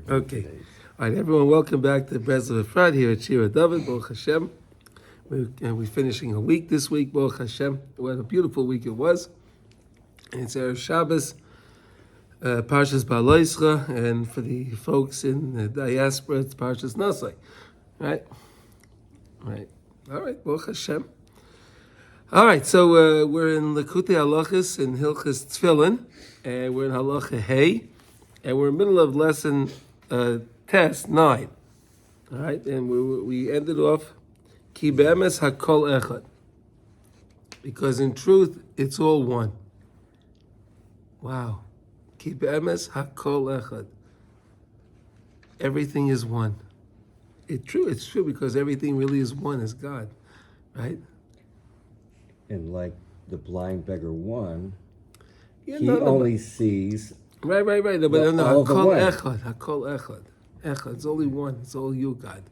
Okay. All right, everyone, welcome back to Breslov Efrat here at Shira David, Baruch Hashem. We're finishing a week this week, Baruch Hashem. What a beautiful week it was. And it's Erev Shabbos, Parshas Baloischa, and for the folks in the diaspora, it's Parshas Nosai. Right? Right. All right, Baruch Hashem. All right, so we're in Likutey Halachos in Halachos Tefillin, and we're in Halacha Hey, and we're in the middle of lesson test 9. All right, and we ended off Ki be'emes hakol echad, because in truth it's all one. Wow, Ki be'emes hakol echad. Everything is one. It's true because everything really is one as God, right? And like the blind beggar one, Yeah, he only sees. Right. But all the Hakol echad. Echad. It's only one. It's all you, God.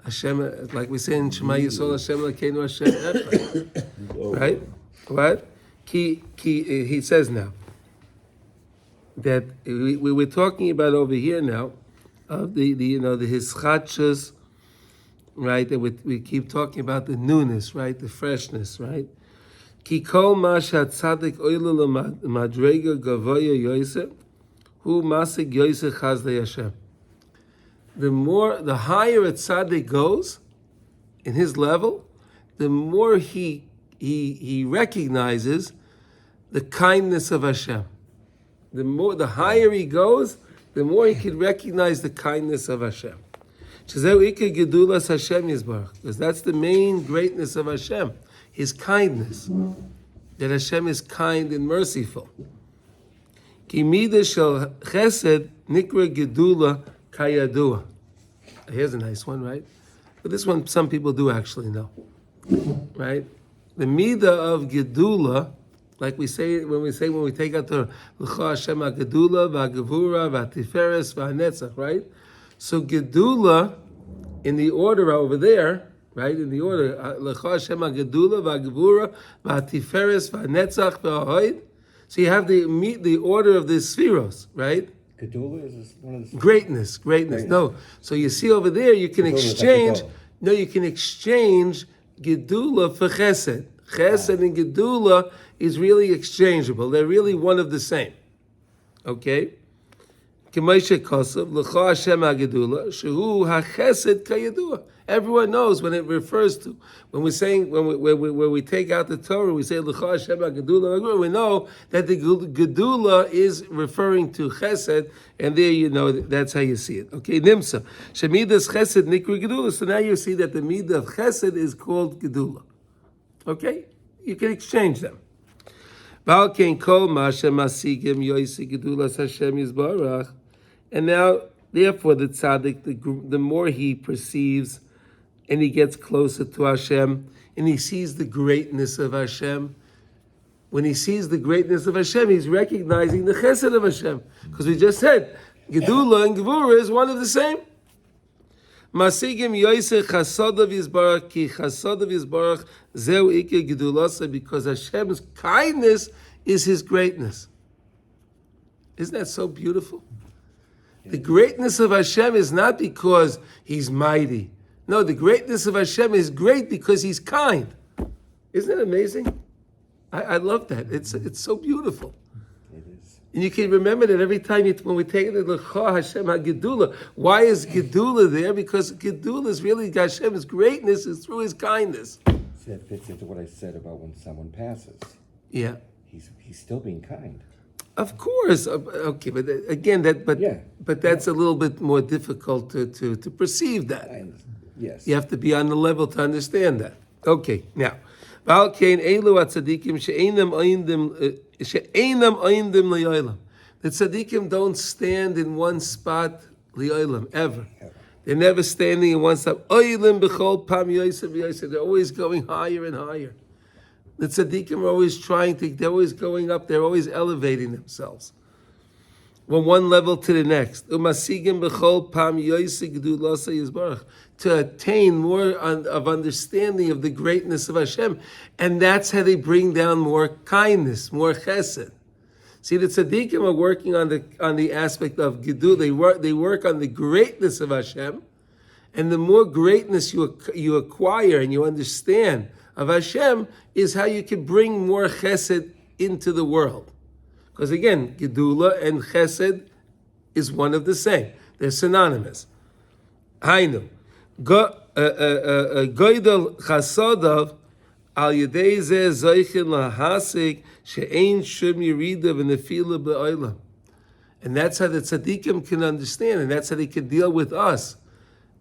Hashem, like we say in Shema Yisrael, Hashem Elokeinu Hashem Echad. Right? What? He says now that we were talking about over here now of the hischachos, right? That we keep talking about the newness, right? The freshness, right? Ki kol ma Tzaddik oile madrega gavoya yoser, hu masig yoser chazdei Hashem. The higher a Tzaddik goes in his level, the more he recognizes the kindness of Hashem. The higher he goes, the more he can recognize the kindness of Hashem. Because that's the main greatness of Hashem, His kindness. That Hashem is kind and merciful. Ki midah shel chesed nikra gedula kayadua. Here's a nice one, right? But this one some people do actually know, right? The midah of gedula, like we say when we take out the l'cha Hashem gedula v'agavura v'atiferes v'anetzach, right? So gedula, in the order over there, right? In the order, l'cha Hashem gedula v'agavura v'atiferes v'anetzach v'ahoid. So you have the order of the spheros, right? Gedula is one of the greatness. No, so you see over there, you can exchange. No, you can exchange gedula for chesed. Chesed and gedula is really exchangeable. They're really one of the same. Okay. Everyone knows when it refers to, when we're saying, when we take out the Torah, we say L'cha Hashem HaGedula, we know that the Gedula is referring to Chesed, and there that's how you see it. Okay, Nimsa. Shemidas Chesed Nikri Gedula. So now you see that the Midah of Chesed is called Gedula. Okay? You can exchange them. And now, therefore, the tzaddik, the more he perceives and he gets closer to Hashem and he sees the greatness of Hashem, when he sees the greatness of Hashem, he's recognizing the chesed of Hashem. Because we just said, Gedula and Gevura is one of the same. Masigim yoyse chasodav yizbarach ki chasodav yizbarach zeu ike gedulasa, because Hashem's kindness is His greatness. Isn't that so beautiful? The greatness of Hashem is not because He's mighty. No, the greatness of Hashem is great because He's kind. Isn't that amazing? I love that. It's so beautiful. It is. And you can remember that every time when we take it to L'cha Hashem HaGedula. Why is Gedula there? Because Gedula is really Hashem's greatness is through His kindness. That fits into what I said about when someone passes. Yeah. He's still being kind. Of course, okay, but again, but that's a little bit more difficult to perceive that. Yes, you have to be on the level to understand that. Okay, now, the tzaddikim don't stand in one spot li'olam ever. They're never standing in one spot. They're always going higher and higher. The tzaddikim are always they're always going up, they're always elevating themselves. From one level to the next. To attain more of understanding of the greatness of Hashem. And that's how they bring down more kindness, more chesed. See, the tzaddikim are working on the aspect of Gidul. They work on the greatness of Hashem, and the more greatness you acquire and you understand of Hashem is how you can bring more chesed into the world. Because again, Gedula and chesed is one of the same. They're synonymous. Hainu. Goydel chasadav al yedei zeh zoichin lahasik she'ein shum yirida v'nefila b'olam. And that's how the tzaddikim can understand, and that's how they can deal with us.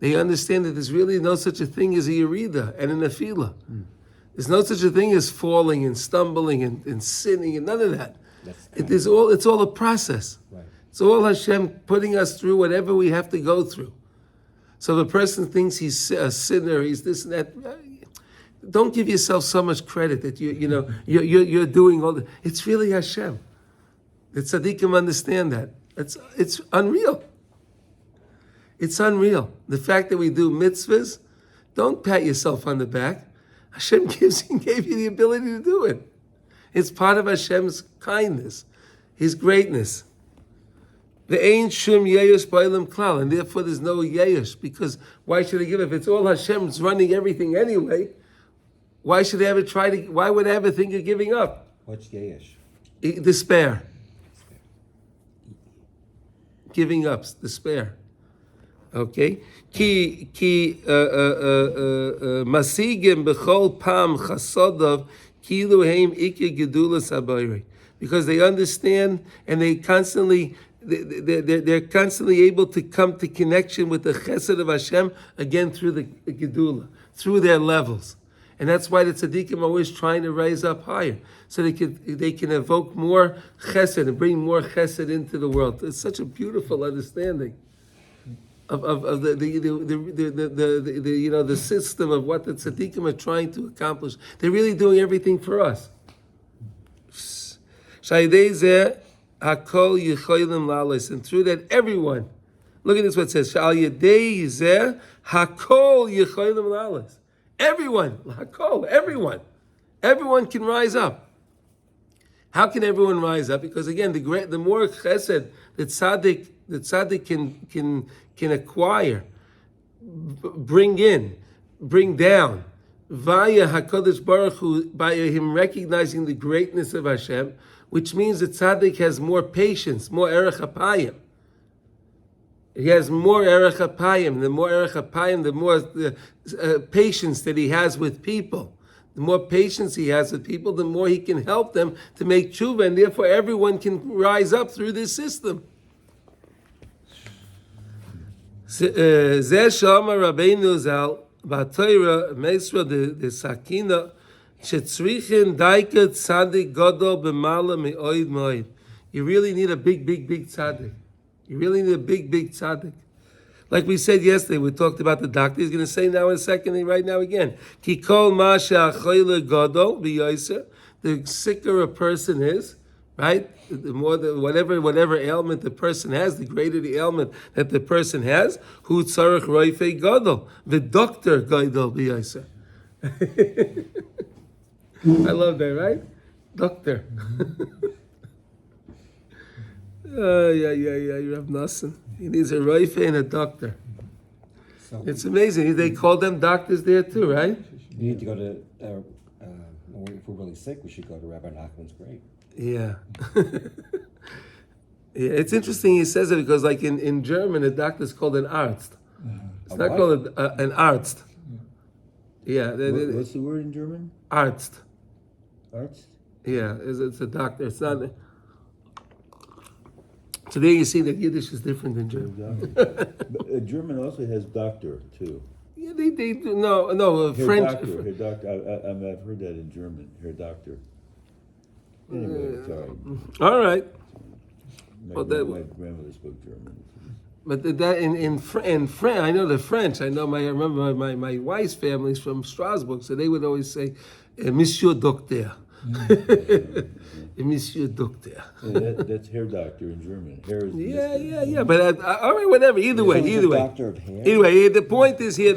They understand that there's really no such a thing as a yirida and a nefila. There's no such a thing as falling and stumbling and sinning and none of that. It's all a process. Right. It's all Hashem putting us through whatever we have to go through. So if a person thinks he's a sinner, he's this and that, don't give yourself so much credit that you're doing all the. It's really Hashem. The tzaddikim understand that. It's unreal. It's unreal. The fact that we do mitzvahs, don't pat yourself on the back. Hashem gave you the ability to do it. It's part of Hashem's kindness, His greatness. The ain't shum yeyush ba'olam klal, and therefore there's no yeyush, because why should I give? If it's all Hashem's running everything anyway, why should I ever try to? Why would I ever think of giving up? What's yesh? Despair. Giving up, despair. Okay. Ki masigim b'chol pam chasodav kilu heim ikke gedulas habayri, because they understand and they're constantly able to come to connection with the chesed of Hashem again through the gedula, through their levels. And that's why the tzaddikim are always trying to rise up higher, so they can evoke more chesed and bring more chesed into the world. It's such a beautiful understanding of the system of what the tzaddikim are trying to accomplish. They're really doing everything for us. Hakol yicholim lalos, and through that everyone. Look at this. What it says. Shal yedei zeh hakol yicholim lalos. Everyone, everyone can rise up. How can everyone rise up? Because again, the more chesed that tzaddik can acquire, bring down, via Hakadosh Baruch Hu, by him recognizing the greatness of Hashem, which means that tzaddik has more patience, more erech apayim. He has more erech apayim. The more erech apayim, the more patience that he has with people. The more patience he has with people, the more he can help them to make tshuva, and therefore everyone can rise up through this system. Zeh shama Rabbeinu Zal b'Torah meisra the sakina shetzrichin daika tzaddik gadol b'mala me'oid moed. You really need a big tzaddik. You really need a big tzaddik. Like we said yesterday, we talked about the doctor. He's going to say now in a second, right now again. Ki kol ma she'achoyle gadol b'yoser. The sicker a person is, right? The more whatever ailment the person has, the greater the ailment that the person has. Hu tzarich roifei gadol. The doctor gadol b'yoser. I love that, right? Doctor. You have nothing. He needs a roifei and a doctor. So, it's amazing. They call them doctors there too, right? You need to go to, if we're really sick, we should go to Rabbi Nachman's grave. Yeah. Yeah, it's interesting he says it because like in German, a doctor is called an Arzt. It's not called an Arzt. Yeah. What's the word in German? Arzt. Arzt? Yeah, it's a doctor. It's not... Today you see that Yiddish is different than German. But, German also has doctor too. Yeah, they do. No, French. Her doctor. I've heard that in German. Her doctor. Anyway, sorry. All right. My grandmother spoke German. But that in French, I know the French. I remember my wife's family's from Strasbourg, so they would always say, Monsieur Docteur. Monsieur Doctor. That's hair doctor in German. Hair is Yeah. But all right, whatever. Either way. Doctor of hair. Anyway, the point is here.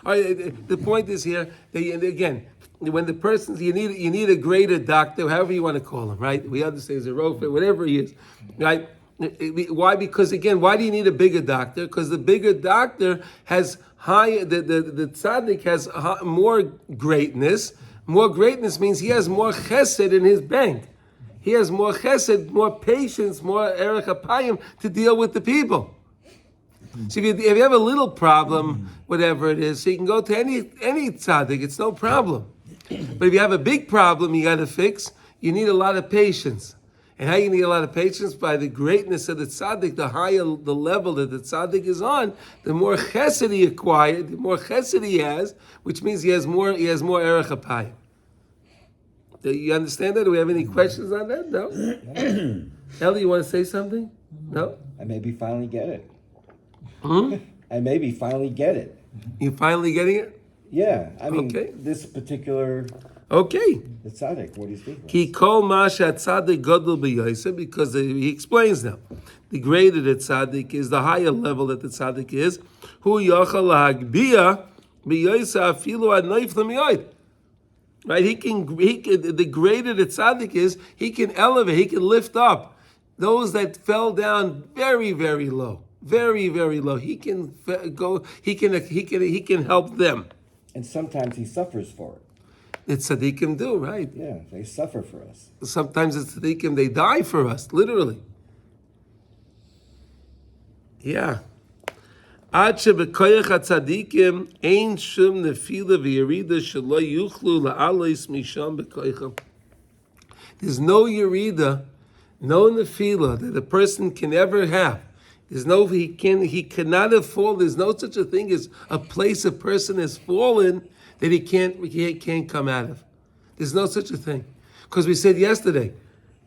All right, the point is here. And again, when the person's you need a greater doctor, however you want to call him, right? We understand he's a rofer, whatever he is, right? Why? Because again, why do you need a bigger doctor? Because the bigger doctor has the tzaddik has more greatness. More greatness means he has more chesed in his bank. He has more chesed, more patience, more erech apayim to deal with the people. So if you have a little problem, whatever it is, so you can go to any tzaddik, it's no problem. But if you have a big problem you got to fix, you need a lot of patience. And how you need a lot of patience? By the greatness of the tzaddik, the higher the level that the tzaddik is on, the more chesed he acquired, the more chesed he has, which means he has more erech apayim. Do you understand that? Do we have any questions on that? No? Ellie, you want to say something? No? I maybe finally get it. Hmm? I maybe finally get it. You finally getting it? Yeah, I mean, Okay. this particular Okay. the tzaddik, what do you think? Ki kol ma tzaddik gadol b'yosef, because he explains now. The greater the tzaddik is, the higher level that the tzaddik is. Hu yachal hagbia b'yosef afilu adnoif l'miyoid. Right? He can. The greater the tzaddik is, he can elevate. He can lift up those that fell down very, very low, very, very low. He can go. He can help them. And sometimes he suffers for it. The tzaddikim do, right? Yeah, they suffer for us. Sometimes the tzaddikim, they die for us, literally. Yeah. Ad shebekoyach hatzaddikim ein shum nefila v'yerida shelo yuchlu la'alos misham bekoycham. There's no yerida, no nefila that a person can ever have. There's no, he cannot have fallen. There's no such a thing as a place a person has fallen that he can't come out of. There's no such a thing. Because we said yesterday,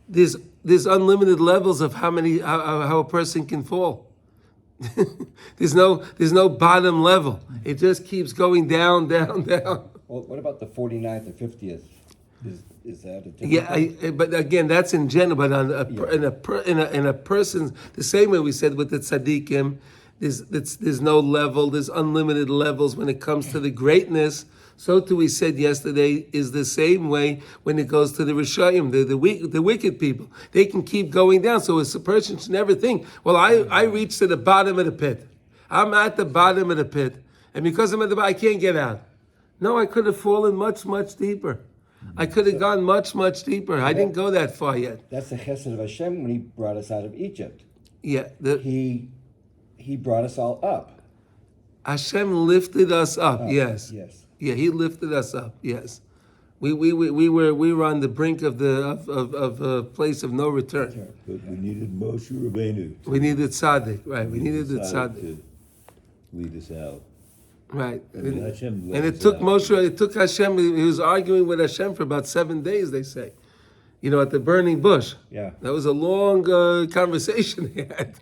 there's unlimited levels of how a person can fall. there's no bottom level. It just keeps going down, down, down. Well, what about the 49th or 50th? Is that a different thing? But again, that's in general. But in a person's, the same way we said with the tzaddikim, there's no level. There's unlimited levels when it comes to the greatness. So too, we said yesterday, is the same way when it goes to the Rishayim, the wicked people. They can keep going down. So a person should never think, well, I reached to the bottom of the pit. I'm at the bottom of the pit, and because I'm at the bottom, I can't get out. No, I could have fallen much, much deeper. I could have gone much, much deeper. I didn't go that far yet. That's the chesed of Hashem when He brought us out of Egypt. Yeah, He brought us all up. Hashem lifted us up. Yes. Yes. Yeah, He lifted us up. Yes. We were on the brink of a place of no return. But we needed Moshe Rabbeinu. We needed Sadiq, right? We needed the Sadiq Tzaddik, to lead us out. right? And Hashem led And it us took out. Moshe. It took Hashem. He was arguing with Hashem for about 7 days. They say, at the burning bush. Yeah. That was a long conversation they had.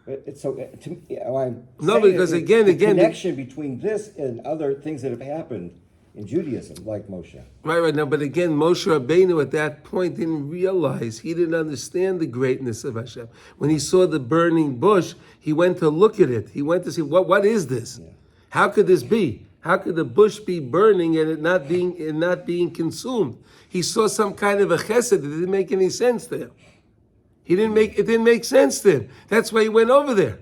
It's so to me, I'm No, saying because the again, connection between this and other things that have happened in Judaism, like Moshe. Right now, but again, Moshe Rabbeinu at that point didn't realize, he didn't understand the greatness of Hashem. When he saw the burning bush, he went to look at it. He went to see, what is this? Yeah. How could this be? How could the bush be burning and it not being consumed? He saw some kind of a chesed that didn't make any sense to him. It didn't make sense to him. That's why he went over there.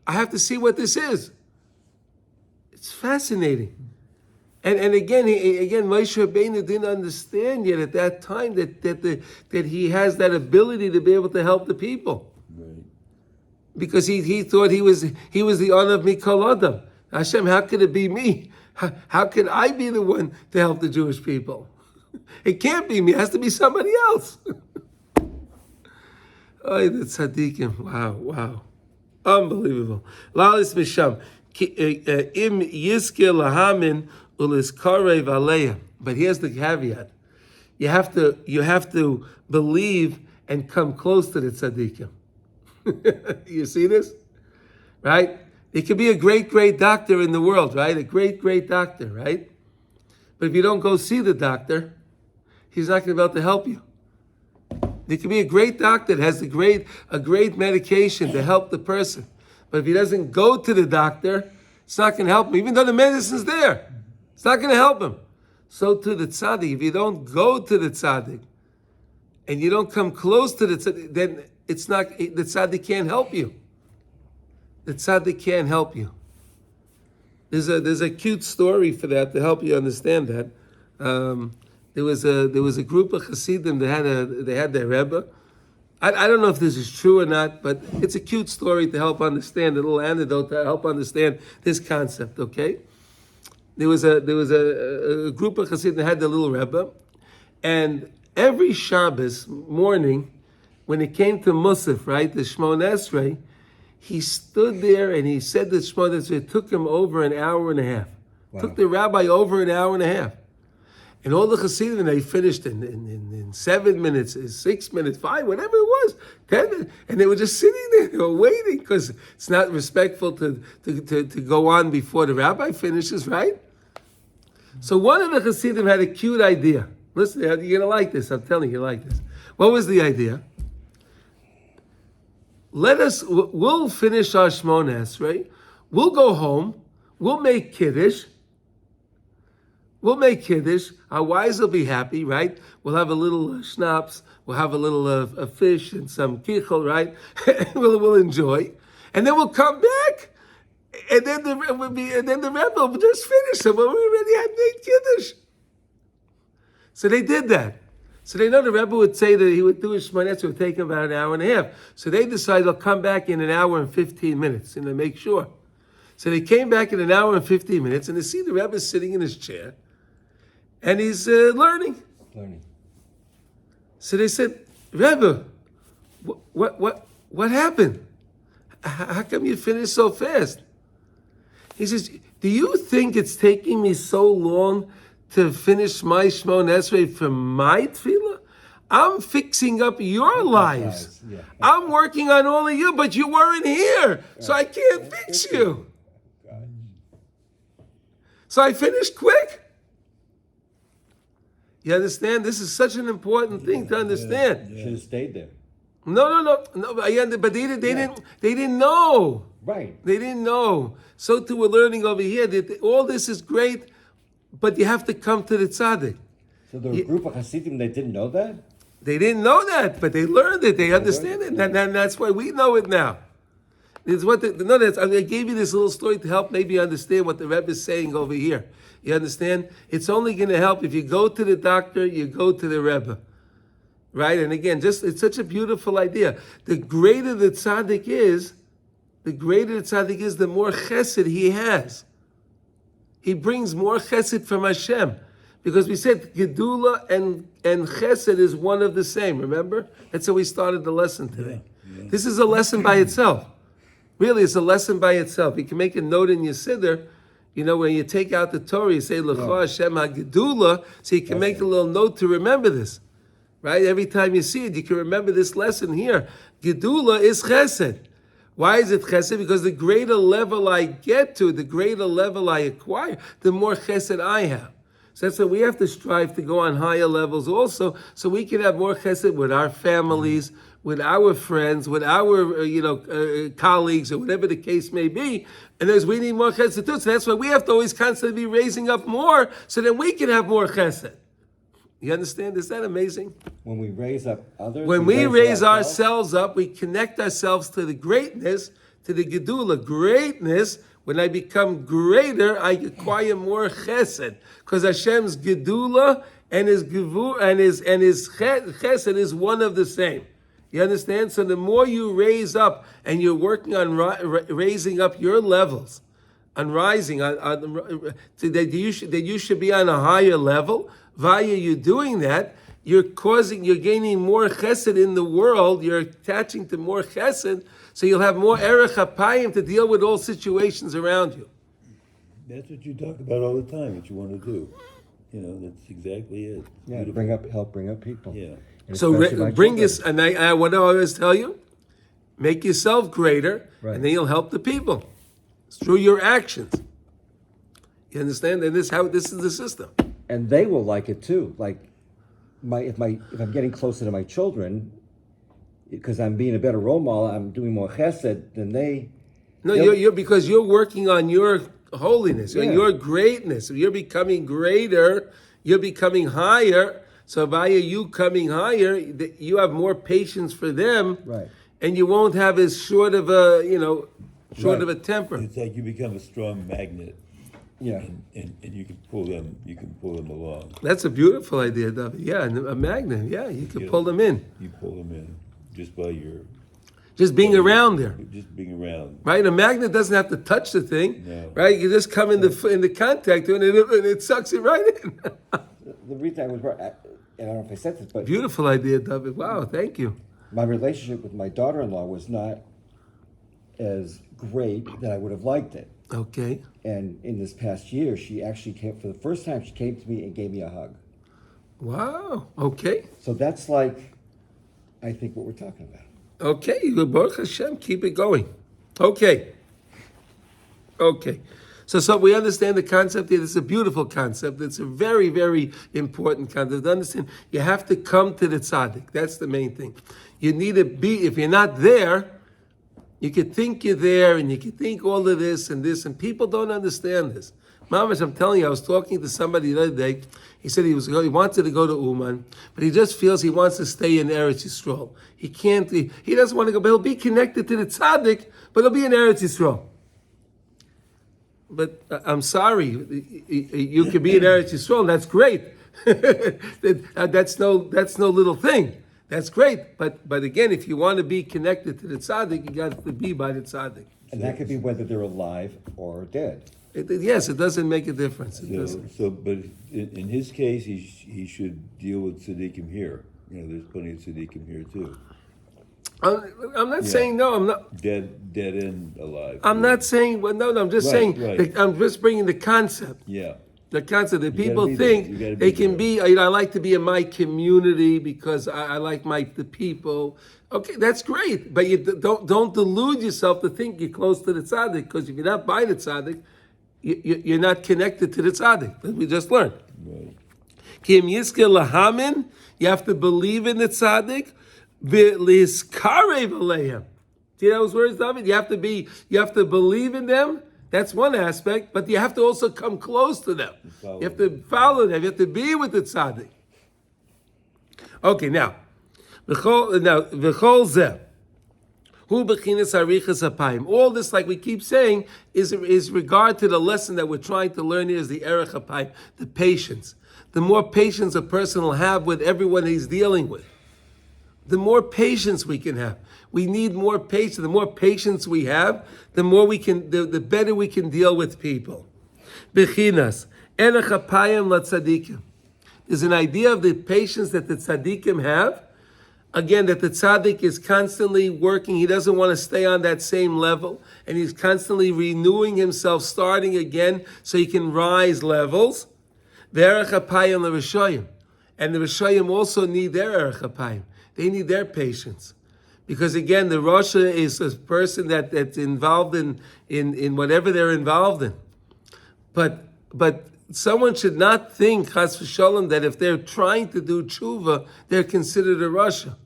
I have to see what this is. It's fascinating. And again, Moshe Rabbeinu didn't understand yet at that time that he has that ability to be able to help the people, Right. because he thought he was the honor of Mikol Adam. Hashem, how could it be me? How could I be the one to help the Jewish people? It can't be me. It has to be somebody else. Oh, the tzaddikim! Wow, unbelievable. Lalis misham im yiske lahamin. But here's the caveat: you have to believe and come close to the tzaddikim. You see this, right? It could be a great doctor in the world, right? A great doctor, right? But if you don't go see the doctor, he's not going to be able to help you. There can be a great doctor that has a great medication to help the person. But if he doesn't go to the doctor, it's not going to help him. Even though the medicine's there, it's not going to help him. So to the tzaddik, if you don't go to the tzaddik, and you don't come close to the tzaddik, then the tzaddik can't help you. The tzaddik can't help you. There's a cute story for that to help you understand that. There was a group of Hasidim that had their Rebbe. I don't know if this is true or not, but it's a cute story to help understand, a little anecdote to help understand this concept. Okay, there was a group of Hasidim that had their little Rebbe, and every Shabbos morning, when it came to Musaf, right, the Shmona Esrei, he stood there and he said that Shmona Esrei. It took him over an hour and a half. Wow. Took the rabbi over an hour and a half. And all the Hasidim, they finished in 7 minutes, 6 minutes, 5, whatever it was, 10 minutes. And they were just sitting there, they were waiting, because it's not respectful to go on before the rabbi finishes, right? So one of the Hasidim had a cute idea. Listen, you're going to like this, I'm telling you, like this. What was the idea? We'll finish our Shmona Esrei, we'll go home, we'll make Kiddush, our wives will be happy, right? We'll have a little schnapps, we'll have a little a fish and some kichel, right? we'll enjoy. And then we'll come back, and then the Rebbe will just finish it. Well, we already had made Kiddush. So they did that. So they know the Rebbe would say that he would do his Shmona Esrei, it would take him about an hour and a half. So they decided they'll come back in an hour and 15 minutes, and they make sure. So they came back in an hour and 15 minutes, and they see the Rebbe sitting in his chair, and he's learning. So they said, Rebbe, what happened? How come you finished so fast? He says, do you think it's taking me so long to finish my Shmona Esrei from my tefillah? I'm fixing up your lives. Yeah. I'm working on all of you, but you weren't here, so I can't fix you. So I finished quick. You understand? This is such an important thing to understand. Should have stayed there. No. But they didn't know. Right. They didn't know. So too, we're learning over here that all this is great, but you have to come to the tzaddik. So there were a group of Hasidim that didn't know that? They didn't know that, but they learned it. They understand it. And that's why we know it now. It's what I gave you this little story to help maybe understand what the Rebbe is saying over here. You understand? It's only going to help if you go to the doctor, you go to the Rebbe. Right? And again, it's such a beautiful idea. The greater the tzaddik is, the more chesed he has. He brings more chesed from Hashem. Because we said Gedula and chesed is one of the same, remember? That's how we started the lesson today. Yeah. This is a lesson by itself. Really, it's a lesson by itself. You can make a note in your siddur, when you take out the Torah, you say, L'cha Hashem HaGedula, so you can make a little note to remember this. Right? Every time you see it, you can remember this lesson here. Gedula is chesed. Why is it chesed? Because the greater level I get to, the greater level I acquire, the more chesed I have. So that's why we have to strive to go on higher levels also, so we can have more chesed with our families, with our friends, with our colleagues, or whatever the case may be. And we need more chesed too. So that's why we have to always constantly be raising up more, so that we can have more chesed. You understand? Is that amazing? When we raise up others, when we raise ourselves up, we connect ourselves to the greatness, to the gedula. Greatness. When I become greater, I acquire more chesed, because Hashem's gedula and his gevur and his chesed is one of the same. You understand? So the more you raise up, and you're working on raising up your levels, on rising, that you should be on a higher level. Via you doing that, you're gaining more chesed in the world. You're attaching to more chesed, so you'll have more erech hapayim to deal with all situations around you. That's what you talk about all the time. What you want to do, that's exactly it. Yeah, help bring up people. Yeah. So bring us, and what do I always tell you? Make yourself greater, and then you'll help the people. It's through your actions. You understand? And this is the system. And they will like it too. Like if I'm getting closer to my children, because I'm being a better role model, I'm doing more chesed than they. No, you're because you're working on your holiness and Yeah. your greatness. You're becoming greater. You're becoming higher. So via you coming higher, you have more patience for them, Right. and you won't have as short of a Right. of a temper. It's like you become a strong magnet, Yeah. and you can pull them. You can pull them along. That's a beautiful idea, David. Yeah, a magnet. Yeah, you can pull them in You pull them in just by your just being around there. just being around. Right, a magnet doesn't have to touch the thing. No. Right, you just come into contact with it, and it sucks it right in. The reason I was, I don't know if I said this, but Beautiful idea, David. Wow, thank you. my relationship with my daughter-in-law was not as great that I would have liked it. Okay. And in this past year, she actually came, for the first time, she came to me and gave me a hug. Wow. Okay. So that's like, I think, what we're talking about. Okay. Baruch Hashem, keep it going. Okay. Okay. So we understand the concept here. This is a beautiful concept. It's a very, very important concept. To understand, you have to come to the tzaddik. That's the main thing. You need to be, if you're not there, you could think you're there and you could think all of this, and people don't understand this. Mamash, I'm telling you, I was talking to somebody the other day. He said he wanted to go to Uman, but he just feels he wants to stay in Eretz Yisrael. He can't, he doesn't want to go, but he'll be connected to the tzaddik, but he'll be in Eretz Yisrael. But I'm sorry, you could be in Eretz Yisrael, and that's great. That's no little thing. That's great. But again, if you want to be connected to the tzaddik, you got to be by the tzaddik. And that could be whether they're alive or dead. Yes, it doesn't make a difference. It doesn't. But in his case, he should deal with tzaddikim here. There's plenty of tzaddikim here too. I'm not saying no. I'm not dead and alive. I'm not saying well. No. I'm just saying. Right. I'm just bringing the concept. Yeah. The concept that You gotta people be think there. You gotta they be can there. be. I like to be in my community because I like the people. Okay, that's great. But you don't delude yourself to think you're close to the tzaddik, because if you're not by the tzaddik, you're not connected to the tzaddik. That we just learned. Right. Kim Yizke Lahamin, you have to believe in the tzaddik. V'liskarev alehem. See those words, David? You have to believe in them. That's one aspect, but you have to also come close to them. You have to follow them. You have to be with the tzaddik. Okay, now, v'chol zeh. Hu b'chinas harichas hapayim. All this, like we keep saying, is regard to the lesson that we're trying to learn here is the erech hapayim, the patience. The more patience a person will have with everyone he's dealing with, the more patience we can have. We need more patience. The more patience we have, the more we can, the better we can deal with people. Bechinas erech hapayim latzadikim. There's an idea of the patience that the tzaddikim have. Again, that the tzaddik is constantly working. He doesn't want to stay on that same level. And he's constantly renewing himself, starting again, so he can rise levels. V'erech hapayim l'rishayim. And the rishayim also need their erech hapayim. They need their patience. Because again, the Rasha is a person that's involved in whatever they're involved in. But someone should not think, chas v'shalom, that if they're trying to do tshuva, they're considered a Rasha.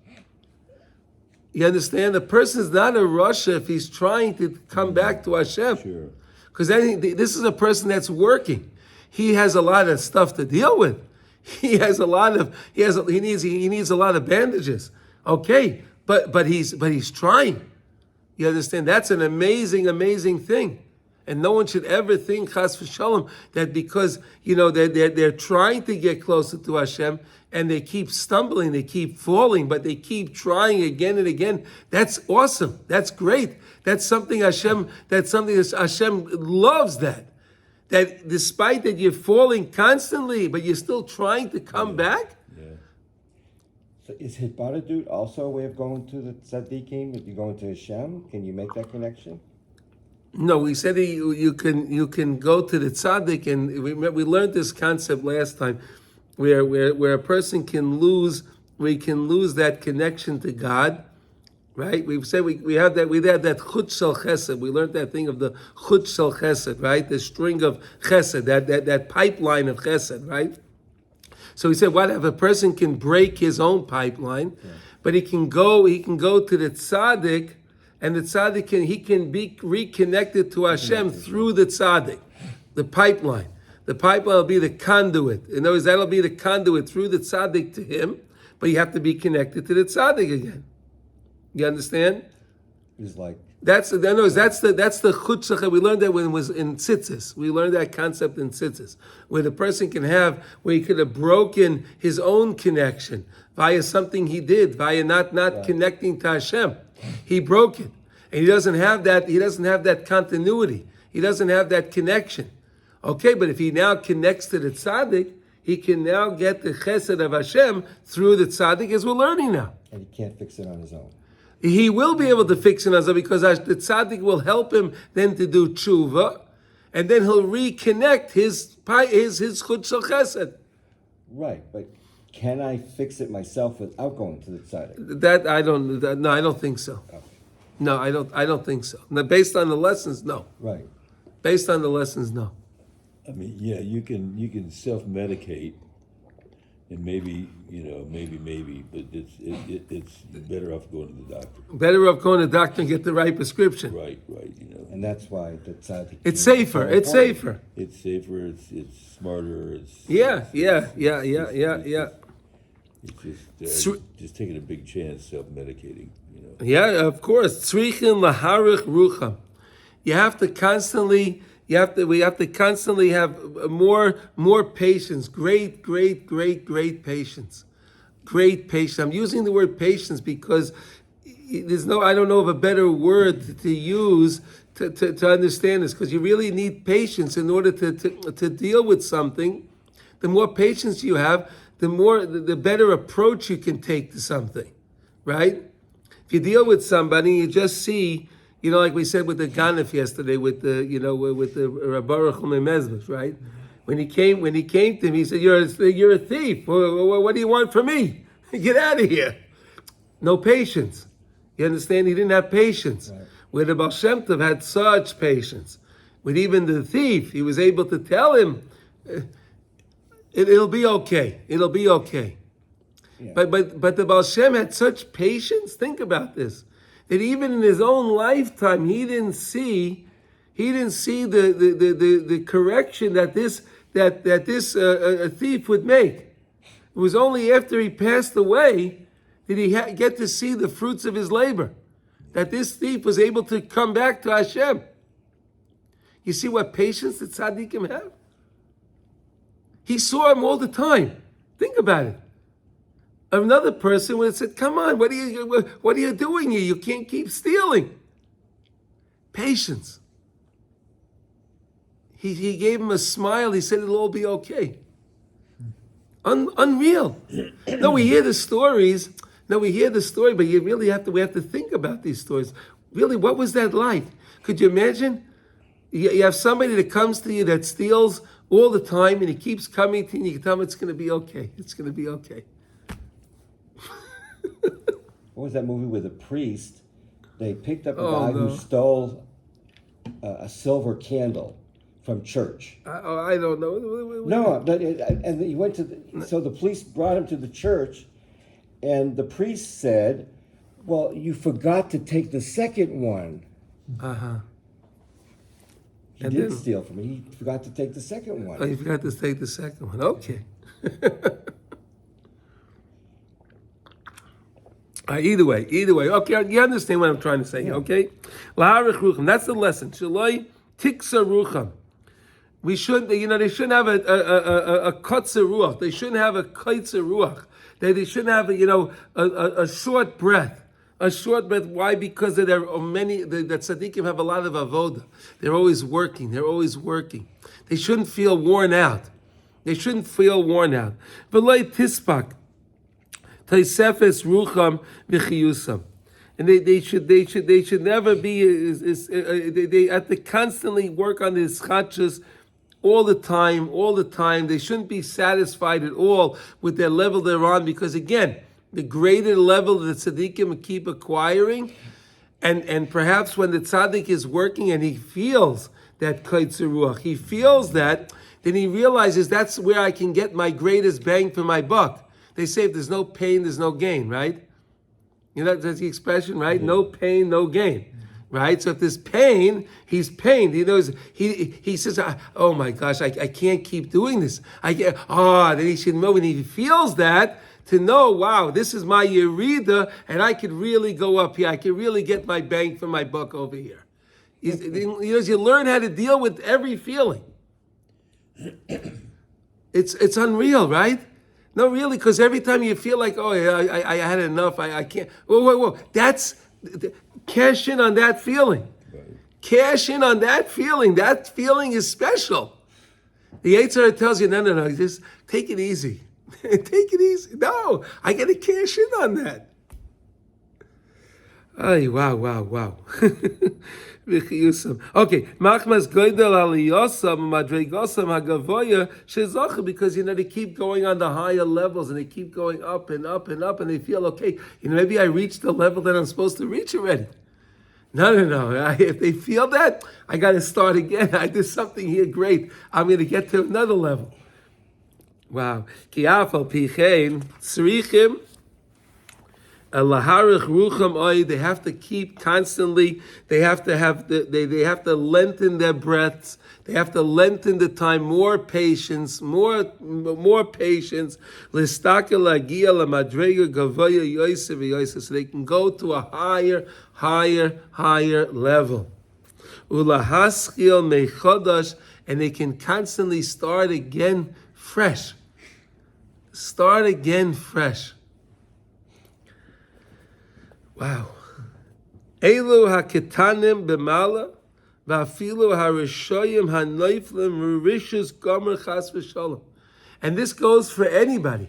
You understand? A person's not a Rasha if he's trying to come back to Hashem. Sure. Because this is a person that's working. He has a lot of stuff to deal with. He needs a lot of bandages. Okay, but he's trying. You understand? That's an amazing thing. And no one should ever think, chas v'shalom, that because they're trying to get closer to Hashem and they keep stumbling, they keep falling, but they keep trying again and again. That's awesome. That's great. That's something Hashem loves. That despite that you're falling constantly, but you're still trying to come back. Yeah. So is Hitbadadut also a way of going to the tzaddikim? If you're going to Hashem, can you make that connection? No, we said you can go to the tzaddik, and we learned this concept last time, where a person can lose that connection to God, right? We've said we had that chut shel chesed. We learned that thing of the chut shel chesed, right? The string of chesed, that pipeline of chesed, right? So he said, what if a person can break his own pipeline, but he can go to the tzaddik, and the tzaddik can be reconnected to Hashem through the tzaddik, the pipeline. The pipeline will be the conduit. In other words, that'll be the conduit through the tzaddik to him, but you have to be connected to the tzaddik again. You understand? It's like That's the chutzah. We learned that when it was in tzitzis. We learned that concept in tzitzis, where the person where he could have broken his own connection via something he did, via not connecting to Hashem. He broke it, and he doesn't have that. He doesn't have that continuity. He doesn't have that connection. Okay, but if he now connects to the tzaddik, he can now get the chesed of Hashem through the tzaddik, as we're learning now. and he can't fix it on his own. He will be able to fix it because the tzaddik will help him then to do tshuva, and then he'll reconnect his chut shel chesed. Right, but can I fix it myself without going to the tzaddik? No, I don't think so. Okay. No, I don't think so. Now, based on the lessons, no. Right. Based on the lessons, no. I mean, yeah, you can self-medicate, and maybe, but it's better off going to the doctor. Better off going to the doctor and get the right prescription. Right, And that's why the tzaddik. It's safer. It's safer. It's safer. It's smarter. It's Yeah. It's just taking a big chance self-medicating. Yeah, of course. Tzrichin laharich rucham. We have to constantly have more patience. Great patience. Great patience. I'm using the word patience because I don't know of a better word to use to understand this, because you really need patience in order to deal with something. The more patience you have, the better approach you can take to something, right? If you deal with somebody, you just see, like we said with the Ganef yesterday, with the Baruch Mezbus, right? When he came to him, he said, "You're a thief. What do you want from me? Get out of here." No patience. You understand? He didn't have patience. Right. Where the Baal Shem Tov had such patience. With even the thief, he was able to tell him, it'll be okay. It'll be okay. Yeah. But the Baal Shem had such patience. Think about this. That even in his own lifetime, he didn't see the correction that this thief would make. It was only after he passed away did he get to see the fruits of his labor, that this thief was able to come back to Hashem. You see what patience the tzaddikim have? He saw him all the time. Think about it. Another person would have said, "Come on, what are you doing here? You can't keep stealing." Patience. He gave him a smile. He said, "It'll all be okay." Unreal. No, we hear the stories. But we have to think about these stories. Really, what was that like? Could you imagine? You have somebody that comes to you that steals all the time, and he keeps coming to you, and you can tell him it's going to be okay. It's going to be okay. What was that movie with a priest? They picked up a guy who stole a silver candle from church. I don't know. No, and he went to so the police brought him to the church, and the priest said, "Well, you forgot to take the second one." He didn't steal from me. He forgot to take the second one. Oh, you forgot to take the second one. Okay. Either way. Okay, you understand what I'm trying to say, okay? Laharich rucham. That's the lesson. Shaloi tiksa rucham. We should, they shouldn't have a kotzer ruach. They shouldn't have a kaitzer ruach. They shouldn't have, a short breath. A short breath. Why? Because there are many, the tzaddikim have a lot of avoda. They're always working. They shouldn't feel worn out. V'loi tispak. Taisefes rucham v'chiyusam. And they should never be, they have to constantly work on this chachas all the time. They shouldn't be satisfied at all with their level they're on, because again, the greater level the tzaddikim keep acquiring, and perhaps when the tzaddik is working and he feels that kaitzer ruach, he feels that then he realizes that's where I can get my greatest bang for my buck. They say if there's no pain, there's no gain, right? You know, that's the expression, right? No pain, no gain, right? So if there's pain, he's pained. He knows, he says, oh my gosh, I can't keep doing this. Then he should know when he feels that, to know, wow, this is my yerida, and I could really go up here. I could really get my bang for my buck over here. You learn how to deal with every feeling. It's unreal, right? No, really, because every time you feel like, oh, yeah, I had enough, I can't. Whoa. Cash in on that feeling. Right. Cash in on that feeling. That feeling is special. The Yetzer Hara tells you, no, just take it easy. Take it easy. No, I got to cash in on that. Ay, wow. Okay, machmas goydel aliyosam madregosam hagavoya shezacha, because they keep going on the higher levels and they keep going up and up and up, and they feel okay. Maybe I reached the level that I'm supposed to reach already. No. If they feel that, I got to start again. I did something here great. I'm going to get to another level. Wow. Ki afal pichein tzrichim laharich rucham oy. They have to keep constantly. They have to lengthen their breaths. They have to lengthen the time. More patience. More patience. Listakel agia lamadrega gavoya yoyse v'yoyse. So they can go to a higher level. Ulahaskil mechodash, and they can constantly start again fresh. Start again fresh. Wow. Elu haketanim b'mala v'afilu harishoyim hanoiflim rurishus gomer chas v'sholom. And this goes for anybody,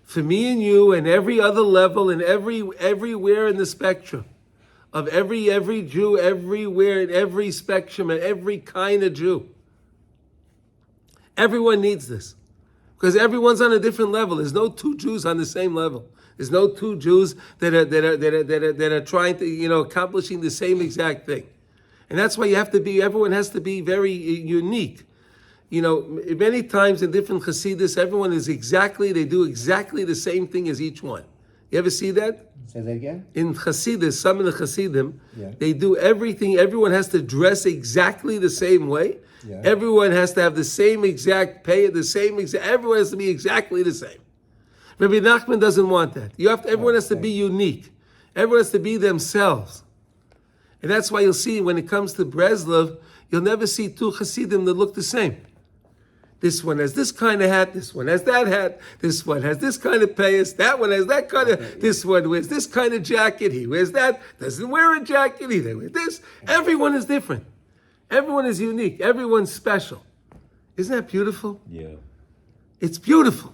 for me and you, and every other level, and everywhere in the spectrum of every Jew, everywhere in every spectrum, and every kind of Jew. Everyone needs this. Because everyone's on a different level. There's no two Jews on the same level. There's no two Jews that are trying to, accomplishing the same exact thing. And that's why everyone has to be very unique. Many times in different Hasidus, everyone they do exactly the same thing as each one. You ever see that? Say that again? In Hasidus, some of the Hasidim, Yeah. they do everything. Everyone has to dress exactly the same way. Yeah. Everyone has to have the same exact pay, everyone has to be exactly the same. Rabbi Nachman doesn't want that. Everyone has to be unique. Everyone has to be themselves. And that's why you'll see when it comes to Breslov, you'll never see two Hasidim that look the same. This one has this kind of hat, this one has that hat, this one has this kind of payas, that one has that kind of, this one wears this kind of jacket, he wears that, doesn't wear a jacket, he wears this. Everyone is different. Everyone is unique. Everyone's special. Isn't that beautiful? Yeah. It's beautiful.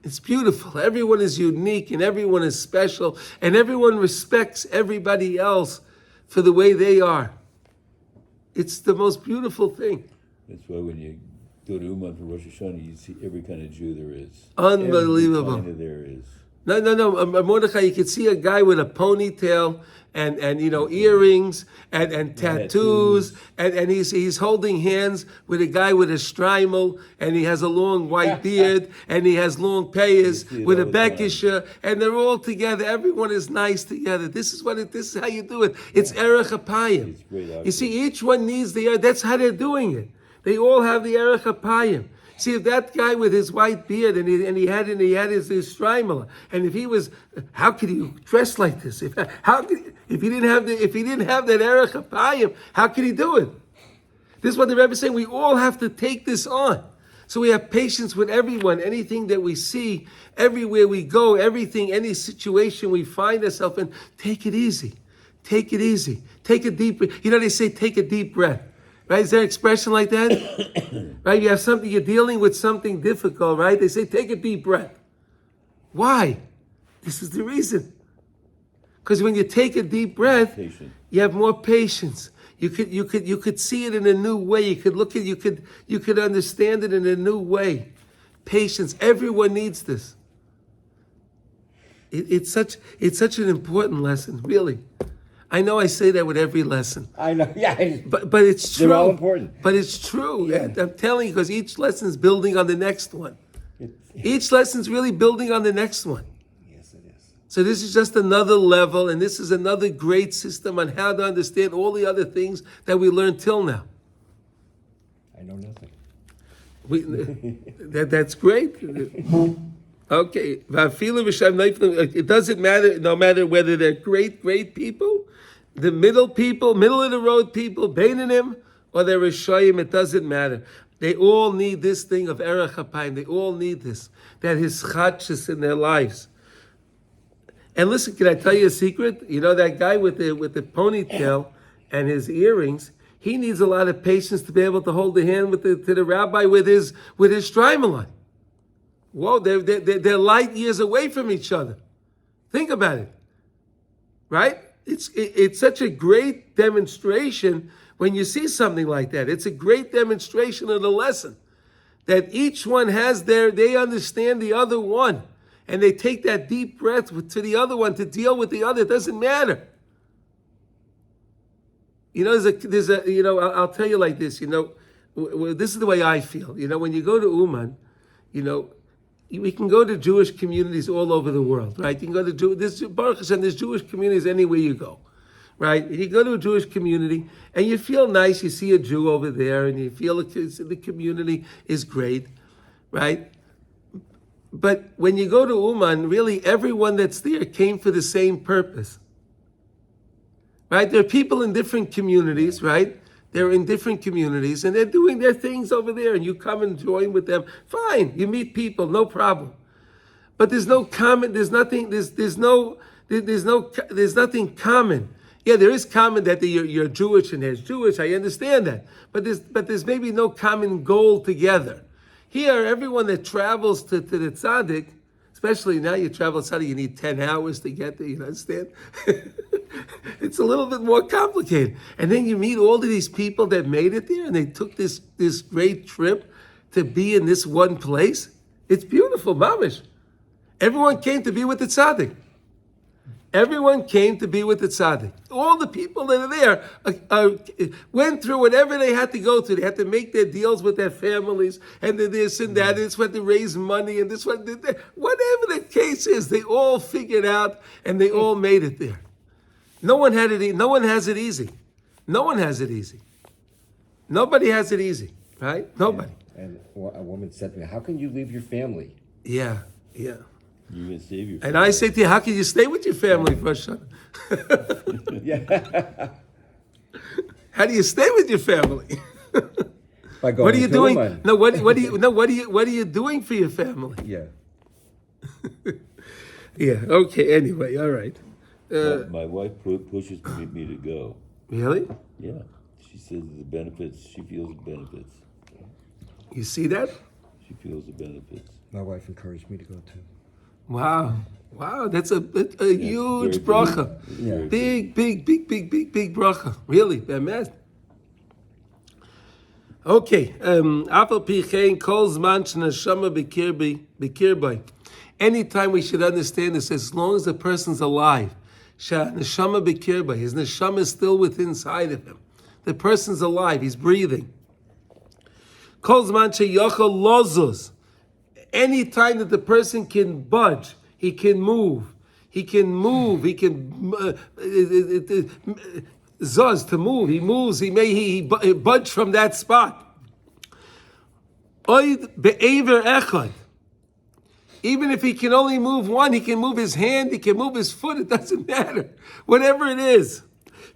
It's beautiful. Everyone is unique and everyone is special and everyone respects everybody else for the way they are. It's the most beautiful thing. That's why when you go to Uman for Rosh Hashanah, you see every kind of Jew there is. Unbelievable. Every kind of there is. No. Mordechai, you could see a guy with a ponytail and earrings and tattoos and he's holding hands with a guy with a shtreimel and he has a long white beard and he has long payas with a bekisha and they're all together. Everyone is nice together. This is how you do it. It's erech apayim. It's great. You see, each one needs that's how they're doing it. They all have the erech apayim. See, if that guy with his white beard and he had his shtreimel, and if he was, how could he dress like this? If he didn't have that erech apayim, how could he do it? This is what the Rebbe is saying. We all have to take this on. So we have patience with everyone. Anything that we see, everywhere we go, any situation we find ourselves in, take it easy. Take it easy. Take a deep breath. They say take a deep breath. Right? Is there an expression like that? Right? You're dealing with something difficult, right? They say, take a deep breath. Why? This is the reason. Because when you take a deep breath, you have more patience. You could see it in a new way. You could understand it in a new way. Patience. Everyone needs this. It's such an important lesson, really. I know I say that with every lesson. I know. Yeah. But it's true. They're all important. But it's true. Yeah. I'm telling you, because each lesson is building on the next one. Each lesson's really building on the next one. Yes, it is. So this is just another level, and this is another great system on how to understand all the other things that we learned till now. I know nothing. That's great. Okay. It doesn't matter, no matter whether they're great people, the middle of the road people, Beinanim, or they're Rishayim, it doesn't matter. They all need this thing of Erech HaPayim. They all need this. That hischadshus in their lives. And listen, can I tell you a secret? You know that guy with the ponytail and his earrings, he needs a lot of patience to be able to hold the hand to the rabbi with his Strimelon. Whoa, they're light years away from each other. Think about it, right? It's such a great demonstration when you see something like that. It's a great demonstration of the lesson that each one they understand the other one, and they take that deep breath to the other one to deal with the other. It doesn't matter. You know, I'll tell you like this. You know, this is the way I feel. You know, when you go to Uman, you know, we can go to Jewish communities all over the world, right? You can go to Baruch Hashem, there's Jewish communities anywhere you go, right? You go to a Jewish community and you feel nice. You see a Jew over there, and you feel the community is great, right? But when you go to Uman, really everyone that's there came for the same purpose, right? There are people in different communities, right? They're in different communities, and they're doing their things over there, and you come and join with them. Fine, you meet people, no problem. But there's no common. There's nothing common. Yeah, there is common that you're Jewish and there's Jewish. I understand that, but there's maybe no common goal together. Here, everyone that travels to the Tzaddik, especially now you travel to Sadiq, you need 10 hours to get there, you understand? It's a little bit more complicated. And then you meet all of these people that made it there, and they took this great trip to be in this one place. It's beautiful, mamish. Everyone came to be with the Tzaddik. Everyone came to be with the Tzaddik. All the people that are there went through whatever they had to go through. They had to make their deals with their families, and this and that, and this went to raise money, and this one, whatever the case is, they all figured out, and they all made it there. No one has it easy. No one has it easy. Nobody has it easy, right? Nobody. And a woman said to me, "How can you leave your family?" Yeah. You can save your family. And I say to you, how can you stay with your family for a shot? Yeah. How do you stay with your family? By going What are you to doing? Uman. No, what are you doing for your family? Yeah. Yeah. Okay. Anyway. All right. My wife pushes me to go. Really? Yeah. She says the benefits, she feels the benefits. You see that? She feels the benefits. My wife encouraged me to go too. Wow. That's a huge very bracha. Yeah. Big bracha. Really, be'emet. Okay. Afal pi chein kol zman sheneshama b'kirbai. Anytime we should understand this, as long as the person's alive, neshama b'kirbai, his neshama is still within inside of him. The person's alive, he's breathing. Kol zman sheyochel lozos. Any time that the person can budge, he can move. Zuz, to move. He moves. He budge from that spot. Oid be'ever echad. Even if he can only move one, he can move his hand, he can move his foot, it doesn't matter. Whatever it is.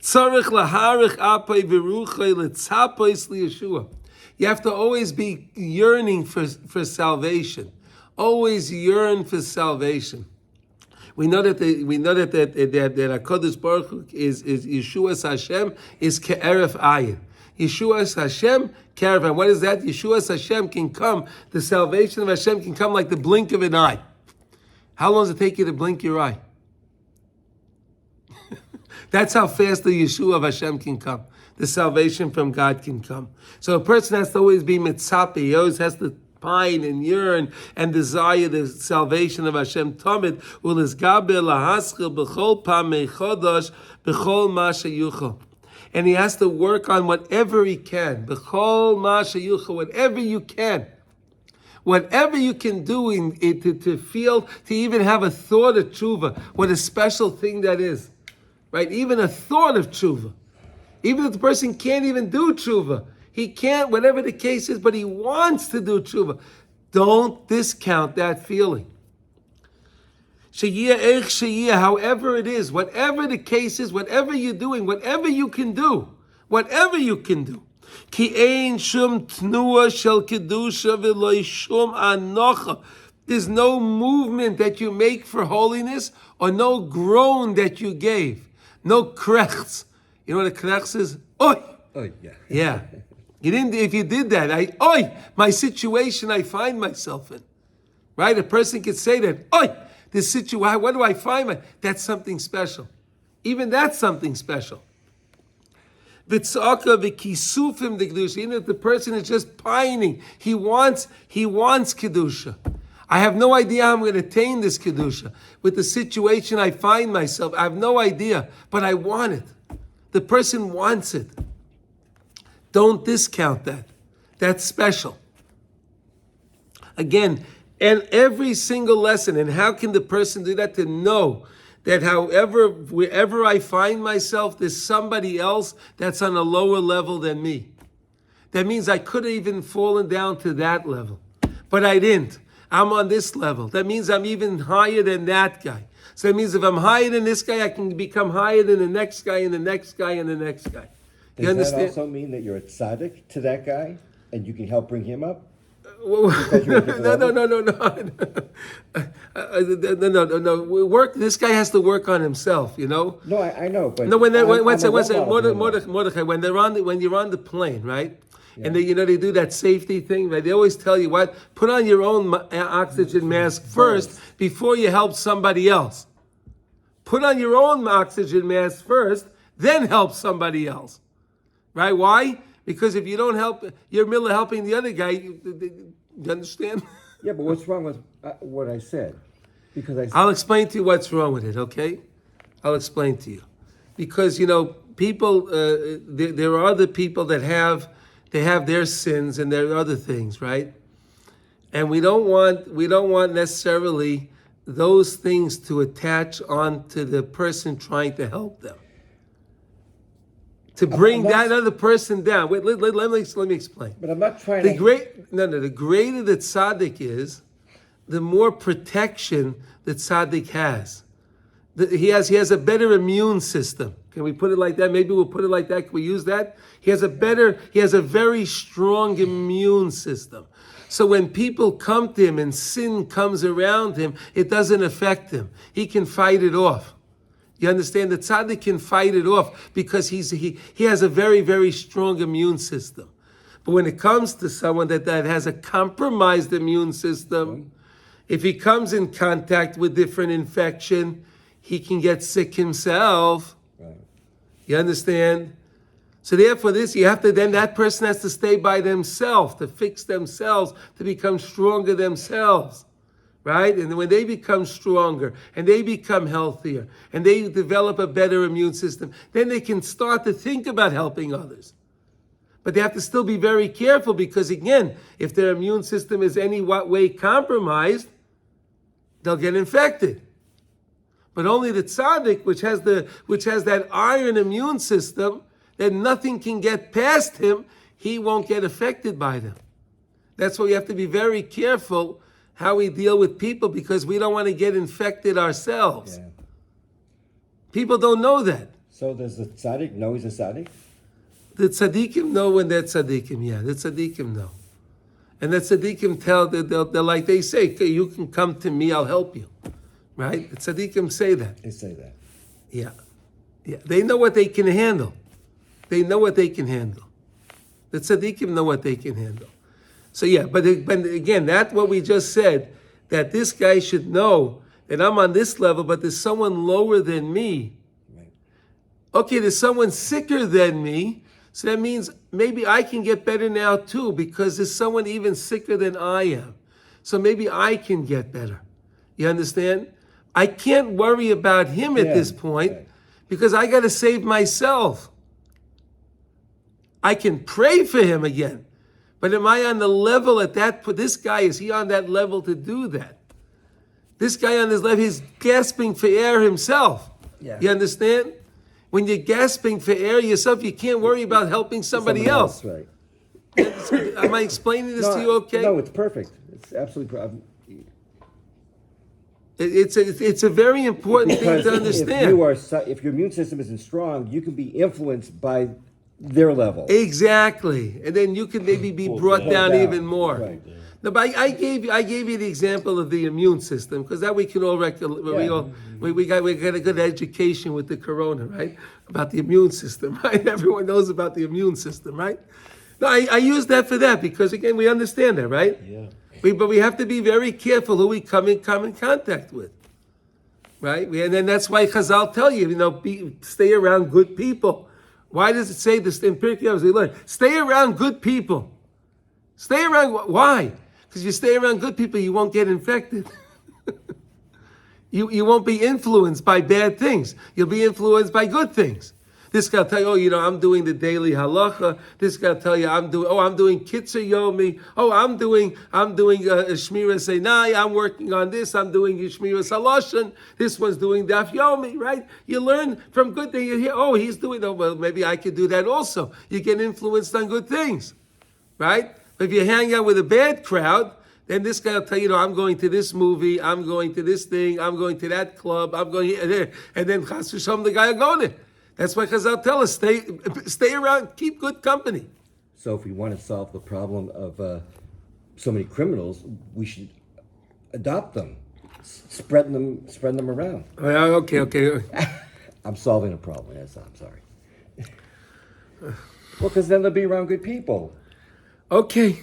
Tzarech laharich apay v'ruchay letzapos liyeshua. You have to always be yearning for salvation. Always yearn for salvation. We know that HaKadosh Baruch Hu is Yeshua's Hashem is ke'eref ayin. Yeshua's Hashem ke'eref ayin. What is that? Yeshua's Hashem can come. The salvation of Hashem can come like the blink of an eye. How long does it take you to blink your eye? That's how fast the Yeshua of Hashem can come. The salvation from God can come. So a person has to always be mitzapi. He always has to pine and yearn and desire the salvation of Hashem Tamid, ulizgaber lahaschil b'chol pamei chodosh b'chol ma sheyuchel. And he has to work on whatever he can. B'chol ma sheyuchel, whatever you can. Whatever you can do to feel, to even have a thought of tshuva, what a special thing that is. Right? Even a thought of tshuva. Even if the person can't even do tshuva. He can't, whatever the case is, but he wants to do tshuva. Don't discount that feeling. However it is, whatever the case is, whatever you're doing, whatever you can do. Ki ein shum tnua shel kedusha v'lo shum anocha. There's no movement that you make for holiness, or no groan that you gave. No krechts. You know what a krechts is? Oi! Oh, yeah. Yeah. You didn't, if you did that, my situation I find myself in. Right? A person could say that, this situation, what do I find? That's something special. Even that's something special. V'tzaka v'kisufim the kedusha. Even if the person is just pining, he wants kedusha. I have no idea how I'm going to attain this kedusha. With the situation I find myself, I have no idea, but I want it. The person wants it. Don't discount that. That's special. Again, and every single lesson, and how can the person do that? To know that wherever I find myself, there's somebody else that's on a lower level than me. That means I could have even fallen down to that level, but I didn't. I'm on this level. That means I'm even higher than that guy. So that means if I'm higher than this guy, I can become higher than the next guy and the next guy and the next guy. You Does understand? that also mean that you're a tzaddik to that guy, and you can help bring him up? No. Work. This guy has to work on himself. You know. No, I know, but No, when I'm a role Mordechai, model. when you're on the plane, right? Yeah. And they do that safety thing, right? They always tell you put on your own oxygen mask first before you help somebody else. Put on your own oxygen mask first, then help somebody else. Right? Why? Because if you don't help, you're merely helping the other guy. You understand? Yeah, but what's wrong with what I said? Because I'll explain to you what's wrong with it, okay? I'll explain to you. Because, people, there are other people that have their sins and their other things, right? And we don't want necessarily those things to attach onto the person trying to help them. To bring that other person down. Wait, let me explain. But I'm not trying the greater the tzaddik is, the more protection the tzaddik has. He has a better immune system. Can we put it like that? Maybe we'll put it like that. Can we use that? He has a very strong immune system. So when people come to him and sin comes around him, it doesn't affect him. He can fight it off. You understand? The tzaddik can fight it off because he has a very, very strong immune system. But when it comes to someone that has a compromised immune system, if he comes in contact with different infection, he can get sick himself. Right. You understand? So therefore that person has to stay by themselves, to fix themselves, to become stronger themselves. Right? And when they become stronger and they become healthier and they develop a better immune system, then they can start to think about helping others. But they have to still be very careful because, again, if their immune system is any way compromised, they'll get infected. But only the tzaddik, which has that iron immune system, that nothing can get past him, he won't get affected by them. That's why we have to be very careful how we deal with people, because we don't want to get infected ourselves. Yeah. People don't know that. So does the tzaddik know he's a tzaddik? The tzaddikim know when they're tzaddikim, yeah. The tzaddikim know. And the tzaddikim they're like they say, okay, you can come to me, I'll help you. Right? The tzaddikim say that. They say that. Yeah. Yeah. They know what they can handle. They know what they can handle. The tzaddikim know what they can handle. So yeah, but again, that's what we just said, that this guy should know that I'm on this level, but there's someone lower than me. Right. Okay, there's someone sicker than me, So that means maybe I can get better now too, because there's someone even sicker than I am. So maybe I can get better. You understand? I can't worry about him at this point because I got to save myself. I can pray for him again. But am I on the level at that point? This guy, is he on that level to do that? This guy on this level, he's gasping for air himself. Yeah. You understand? When you're gasping for air yourself, you can't worry about helping somebody else. Right. Am I explaining this to you okay? No, it's perfect. It's absolutely perfect. It's a very important thing to understand. If your immune system isn't strong, you can be influenced by their level. Exactly, and then you can maybe be brought down even more. Right. No, but I gave you the example of the immune system because that we can all we got a good education with the corona, right? About the immune system, right? Everyone knows about the immune system, right? No, I use that for that because again we understand that, right? Yeah. But we have to be very careful who we come in contact with, right? And then that's why Chazal tell you, stay around good people. Why does it say this in Pirkei Avos? We learn, stay around good people. Stay around, why? Because you stay around good people, you won't get infected. You won't be influenced by bad things. You'll be influenced by good things. This guy will tell you, I'm doing the daily halacha. This guy will tell you, I'm doing kitzur yomi. I'm doing shmiras einai. I'm working on this. I'm doing shmiras haloshen. This one's doing daf yomi, right? You learn from good things. You hear, he's doing, well, maybe I could do that also. You get influenced on good things, right? But if you hang out with a bad crowd, then this guy will tell you, I'm going to this movie, I'm going to this thing, I'm going to that club, I'm going here, there. And then chas v'shalom, the guy will go there. That's why Chazal tell us, stay around, keep good company. So if we want to solve the problem of so many criminals, we should adopt them, spread them around. Okay. I'm solving a problem. Yes, I'm sorry. Well, because then they'll be around good people. Okay.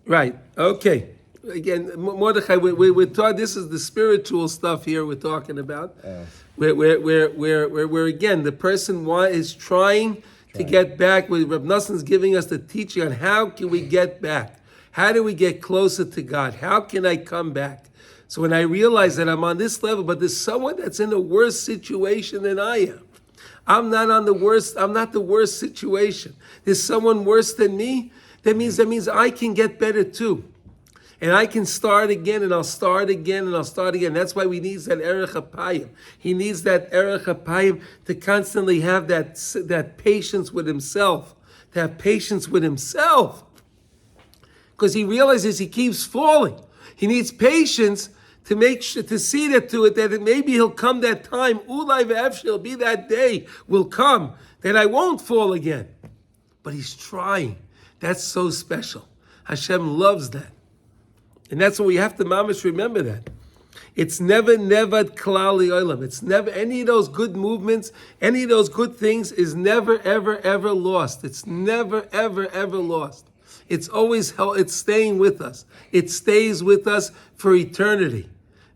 Right. Okay. Again, Mordechai, we're talking. This is the spiritual stuff here we're talking about. Where again the person is trying to get back. Reb Noson's giving us the teaching on how can we get back. How do we get closer to God? How can I come back? So when I realize that I'm on this level, but there's someone that's in a worse situation than I am. I'm not the worst situation. There's someone worse than me. That means I can get better too. And I can start again, and I'll start again, and I'll start again. That's why we need that erech hapayim. He needs that erech hapayim to constantly have that patience with himself. To have patience with himself. Because he realizes he keeps falling. He needs patience to make sure, to see that maybe he'll come that time. Ulai ve'efshel, be that day will come that I won't fall again. But he's trying. That's so special. Hashem loves that. And that's what we have to mamish remember that. It's never klali olam. It's never, any of those good movements, any of those good things is never, ever lost. It's never, ever lost. It's always, it's staying with us. It stays with us for eternity.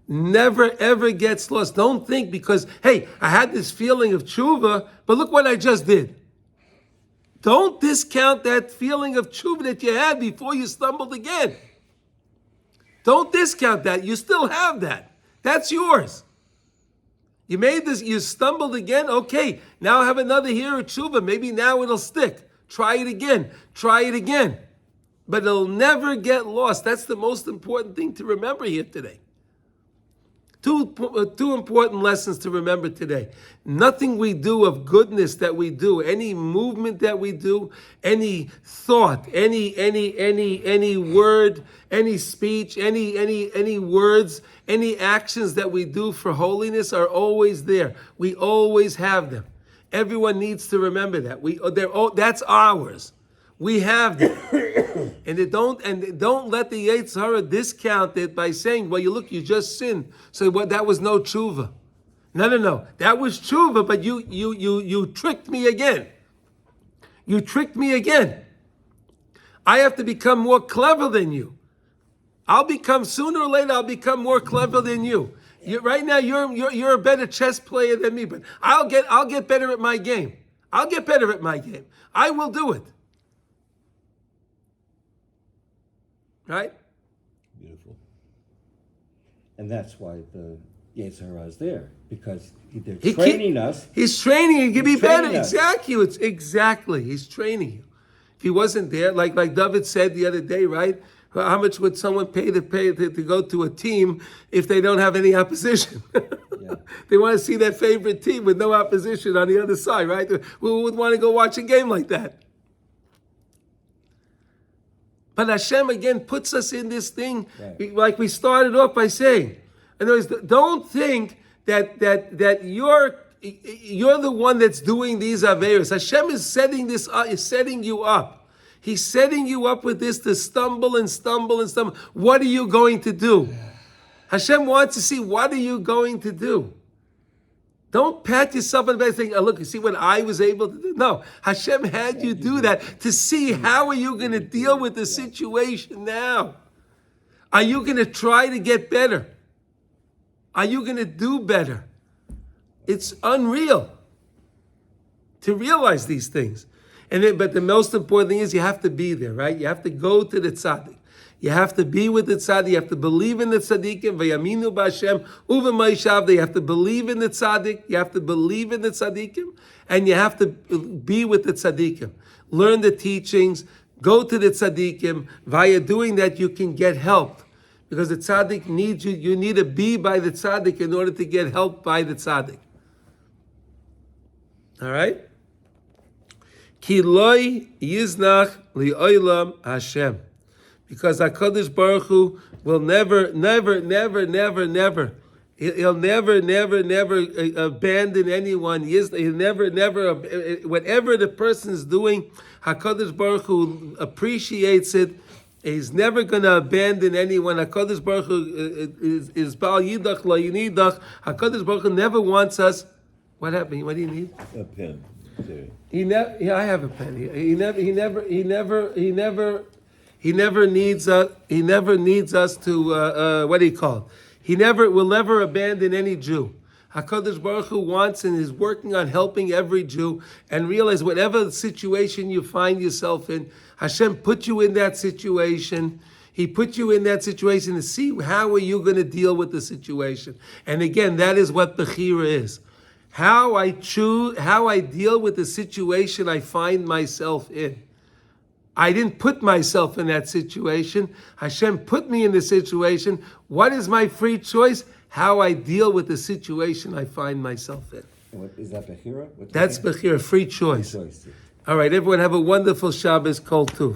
Never, ever gets lost. Don't think because, hey, I had this feeling of tshuva, but look what I just did. Don't discount that feeling of tshuva that you had before you stumbled again. Don't discount that. You still have that. That's yours. You made this, you stumbled again. Okay, now I have another year of tshuva. Maybe now it'll stick. Try it again. But it'll never get lost. That's the most important thing to remember here today. Two important lessons to remember today. Nothing we do of goodness that we do, any movement that we do, any thought, any word, any speech, any words, any actions that we do for holiness are always there. We always have them. Everyone needs to remember that. That's ours. We have them. And don't let the Yetzer Hara discount it by saying, well, you just sinned. So that was no tshuva. No. That was tshuva, but you tricked me again. You tricked me again. I have to become more clever than you. Sooner or later, I'll become more clever than you. Right now, you're a better chess player than me, but I'll get better at my game. I'll get better at my game. I will do it. Right? Beautiful. And that's why the Yetzer Hara is there, because they're training us. He's training you to be better. training us. Exactly. He's training you. If he wasn't there, like David said the other day, right? How much would someone pay to go to a team if they don't have any opposition? Yeah. They want to see their favorite team with no opposition on the other side, right? Who would want to go watch a game like that? But Hashem again puts us in this thing, Right. like we started off by saying. In other words, don't think that you're the one that's doing these averos. Hashem is setting this up, is setting you up. He's setting you up with this to stumble and stumble and stumble. What are you going to do? Hashem wants to see, what are you going to do? Don't pat yourself on the back and think, oh, look, you see what I was able to do? No, Hashem had you do that to see how are you going to deal with the situation now. Are you going to try to get better? Are you going to do better? It's unreal to realize these things. But the most important thing is you have to be there, right? You have to go to the Tzaddik. You have to be with the Tzaddik. You have to believe in the Tzaddikim. V'yaminu b'Hashem u'v'ma'ishav. You have to believe in the Tzaddik. You have to believe in the Tzaddikim. And you have to be with the Tzaddikim. Learn the teachings. Go to the Tzaddikim. Via doing that, you can get help. Because the Tzaddik needs you. You need to be by the Tzaddik in order to get help by the Tzaddik. All right? Ki loy yiznach li'olam Hashem. Because HaKadosh Baruch Hu will never, he'll never abandon anyone. He'll never, whatever the person is doing, HaKadosh Baruch Hu appreciates it. He's never going to abandon anyone. HaKadosh Baruch Hu is Bal Yidach La Yinidach. HaKadosh Baruch Hu never wants us. What happened? What do you need? A pen. Sorry. I have a pen. He never needs us to what do you call it? He will never abandon any Jew. HaKadosh Baruch Hu wants and is working on helping every Jew, and realize whatever situation you find yourself in, Hashem put you in that situation. He put you in that situation to see how are you going to deal with the situation. And again, that is what Bechira is. How I deal with the situation I find myself in. I didn't put myself in that situation. Hashem put me in the situation. What is my free choice? How I deal with the situation I find myself in. What, is that Bechira? That's Bechira, free choice. Choice. All right, everyone have a wonderful Shabbos, Kol Tuv.